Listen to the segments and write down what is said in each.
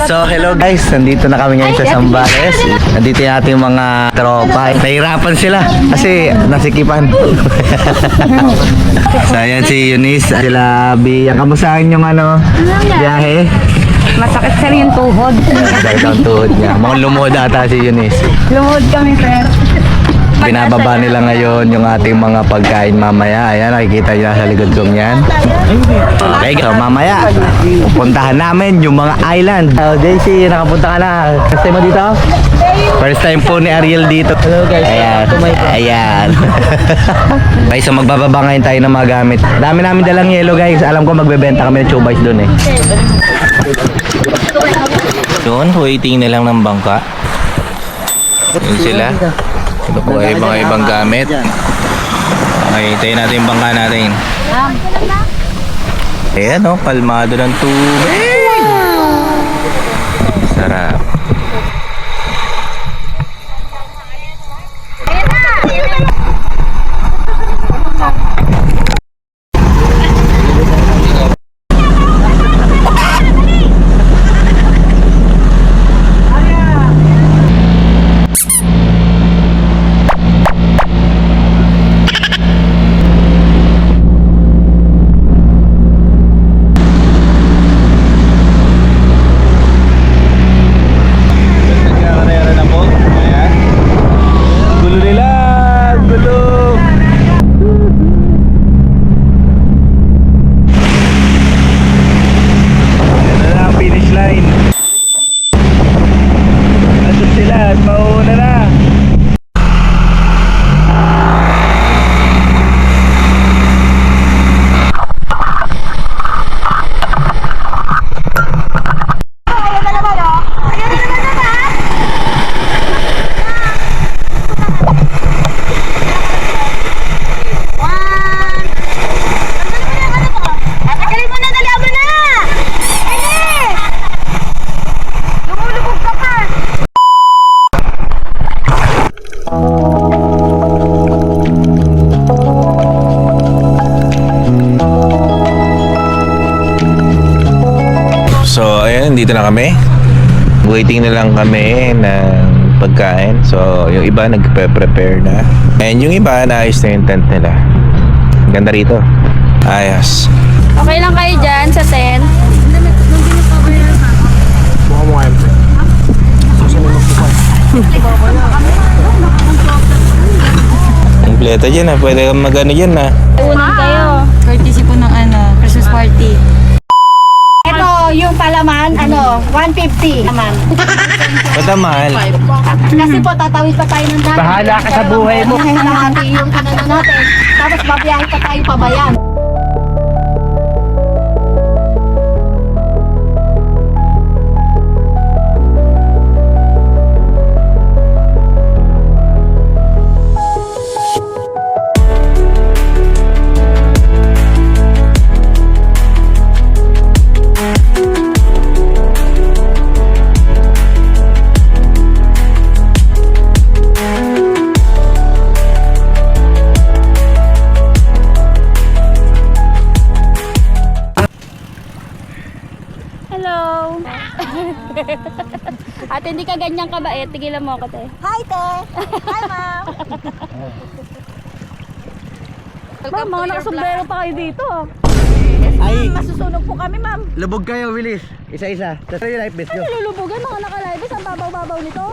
So hello guys, nandito na kami ngayon sa Zambales. Nandito yung ating mga tropa. Nahirapan sila kasi nasikipan. So ayan si Eunice, sila Bia. Kamustahan yung biyahe? Masakit sir yung tuhod. Dahil ang tuhod niya. Mga lumuhod ata si Eunice. Lumuhod kami sir. Binababa nila ngayon yung ating mga pagkain mamaya. Ayan, nakikita nyo sa likod kong yan. Okay, so mamaya pupuntahan namin yung mga island. JC, nakapunta ka na. First time mo dito? First time po ni Ariel dito. Hello guys. Ayan. Ayan. Okay, so magbababa ngayon tayo ng mga gamit. Dami namin dalang yelo guys. Alam ko magbebenta kami ng chubais doon eh. Doon, waiting na lang ng bangka. Yun sila. Ito po ay mga ibang gamit. Okay, tayo natin yung bangka natin. Ayan o, kalmado ng tubig. Sarap. So ayan, dito na kami. Waiting na lang kami ng pagkain. So yung iba nagpe-prepare na. And yung iba naayos na yung tent nila. Ganda rito. Ayos. Okay lang kayo dyan sa tent? Kompleto dyan ah. Pwede kang mag-ano dyan ah. Unan kayo. Courtesy po ng Christmas party. Ito, yung palaman, 150 naman. Ba't ang mahal? Kasi po, tatawid pa tayo ng dami. Bahala ka sa buhay mo. Kaya natin yung natin. Tapos babiyahe pa tayo pabayan. Ate, hindi ka ganyan kabait. Tigilan mo ako, te. Hi, te! Hi, ma'am! Ma'am, mga nakasumbrero pa kayo dito. Ay, Masusunog po kami, ma'am. lubog kayo, Willis. Isa-isa. Tapos yung life vest nyo. Nalulubugan, mga nakalibis. Ang babaw-babaw nito.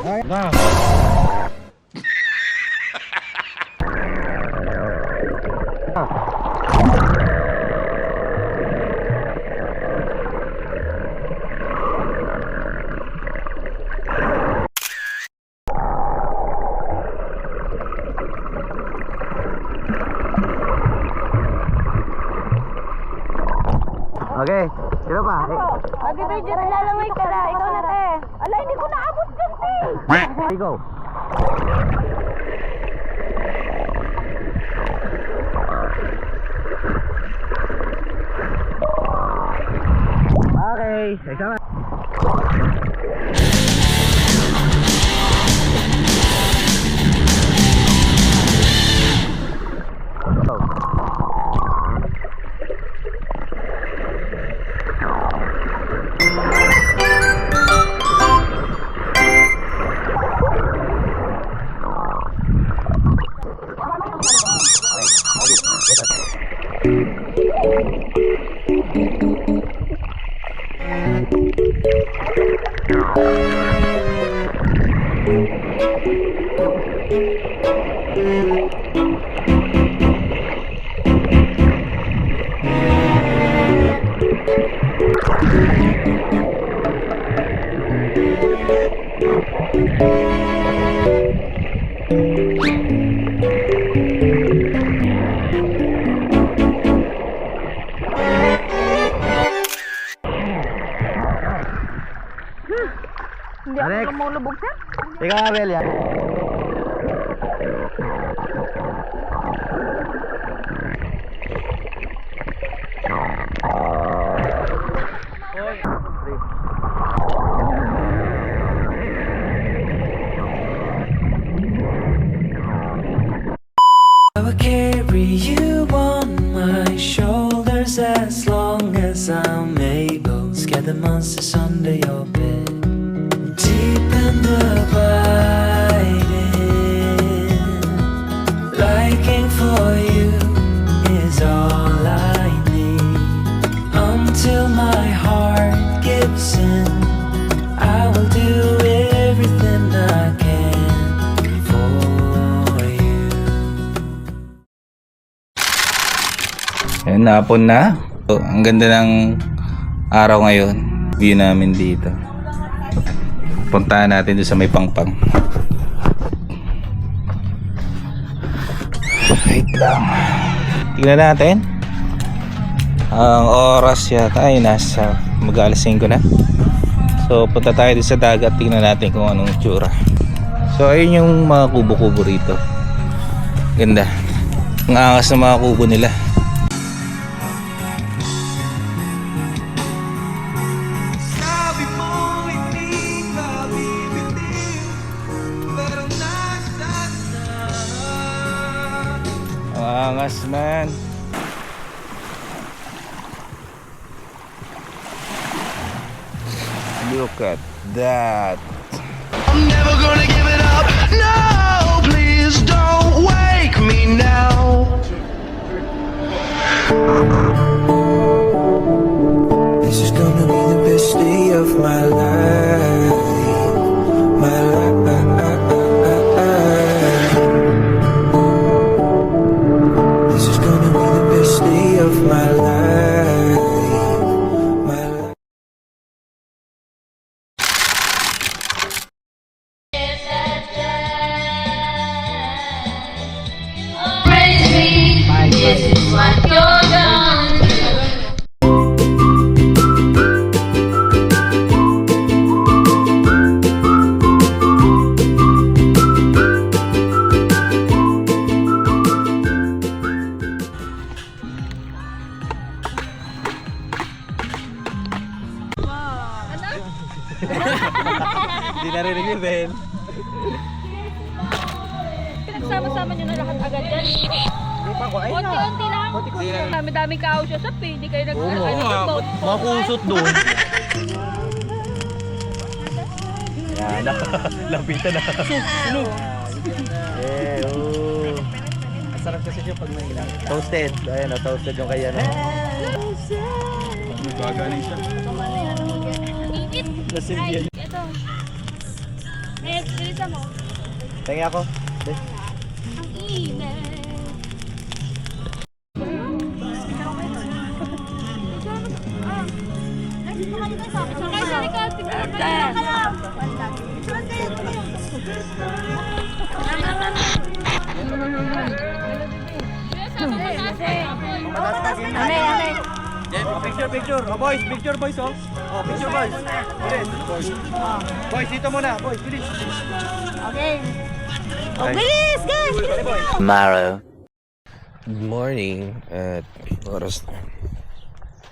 Okay, sino pa? Mag-video na lalamay ka na. Ikaw na, te. Ala, hindi ko naabot dyan, te. Ikaw. Okay, sama. Hindi ako lumulubog, sir. Ikaw, Abel, yan. I will carry you on my shoulders as long as I'm able. Scare the monsters under your bed. Deep and abiding, liking for you is all I need. Until my heart gives in, I will do everything I can for you. Ayun, hapon na. So, ang ganda ng araw ngayon. View namin dito. Puntahan natin doon sa may pangpang. Wait lang. Tingnan natin. Ang oras yata ay nasa mag-alas 5 na. So punta tayo doon sa dagat. Tingnan natin kung anong tsura. So ayun yung mga kubo-kubo rito. Ganda. Ang angas ng mga kubo nila. Angas, man. Look at that. I'm never gonna give it up. No, please don't wake me now. This is gonna be the best day of my life. My life. This is gonna be the best day of my life. My life. This is what you're done. Hindi narinig ni Ben. Pinagsama-sama nyo na lahat agad yan. Konti-konti lang. Dami-daming kausap eh. Hindi kayo nag-vote. Makusot doon. Yan, lapitan na. Eh, oh. Masarap kasi siya pag may ilang. Toasted. Ayan, oh, toasted yung kaya, no? Gagaling siya. Init. Ay, ito. Eh, bilisan mo. Tingin ako. Ang init. Sakay sa likod. Tignan ka lang. Picture. Oh, boys. Picture, boys, oh. Oh, picture, boys. Bilis. Boys, dito muna. Boys, bilis. Okay. Oh, bilis, guys. Tomorrow. Good morning at oras na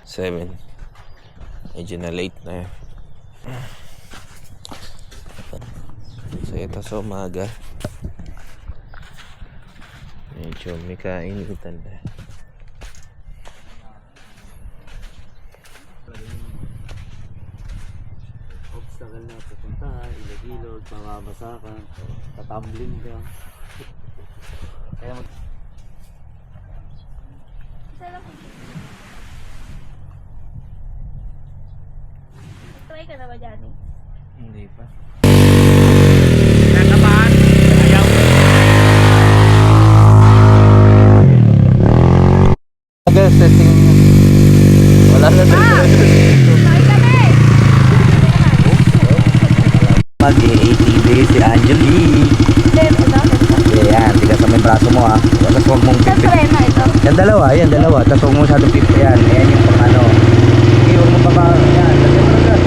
7. Medyo na late na. So ito sa umaga. Medyo may kainitan na. Obstacle na pupunta, ilog-ilog, mamasakan, tatumbling ka. Kaya isa lang. Try ka na ba, Johnny? Hindi pa. Guys, testing nyo. Wala na sa Try kami! Mag-ATV si Angelie. Then, ito. Ayan, tigas sa may braso mo ha. Tapos huwag mong Saan pipit. preno ito? Yan dalawa. Tapos huwag mo masyadong pipit. Yan yung pang ano. Okay, huwag mo baba. Yan, lagyan mo lang.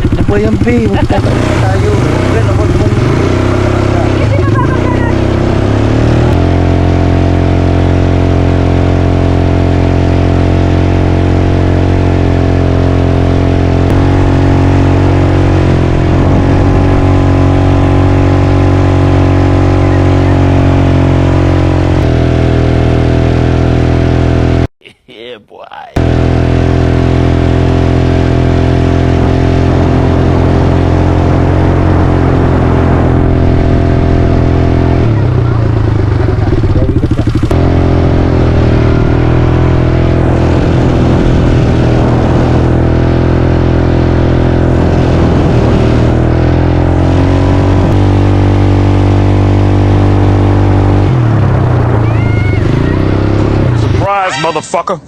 Ano po yan, B? Huwag tayo. Huwag mong Surprise, motherfucker.